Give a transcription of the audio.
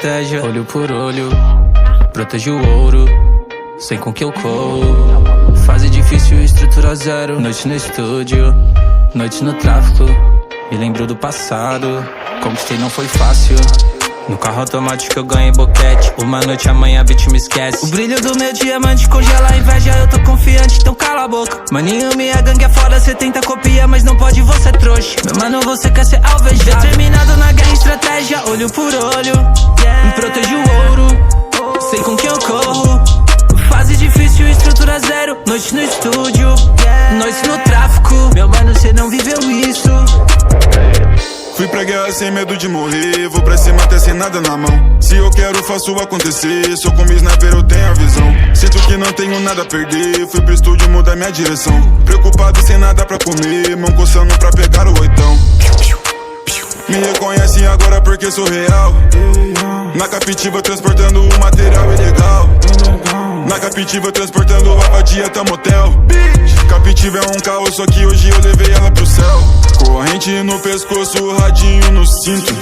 estratégia, olho por olho, protejo o ouro, sei com que eu corro. Fase difícil, estrutura zero. Noite no estúdio, noite no tráfico. Me lembro do passado, conquistei não foi fácil. No carro automático eu ganhei boquete. Uma noite amanhã a bitch me esquece. O brilho do meu diamante congela a inveja. Eu tô confiante, então cala a boca. Maninho, minha gangue é foda. Cê tenta copiar, mas não pode, você é trouxa. Meu mano, você quer ser alvejado. Determinado na guerra, estratégia, olho por olho, me protejo o ouro, sei com quem eu corro. Fase difícil, estrutura zero. Noite no estúdio, noite no tráfico. Meu mano, cê não viveu isso. Fui pra guerra sem medo de morrer. Vou pra cima até sem nada na mão. Se eu quero, faço acontecer. Sou como sniper, eu tenho a visão. Sinto que não tenho nada a perder. Fui pro estúdio mudar minha direção. Preocupado sem nada pra comer. Mão coçando pra pegar o oitão. Me reconhecem agora porque sou real. Na captiva transportando o material ilegal. Na captiva transportando a vadia até motel. Captiva é um carro, só que hoje eu levei ela pro céu. Corrente no pescoço, radinho no cinto.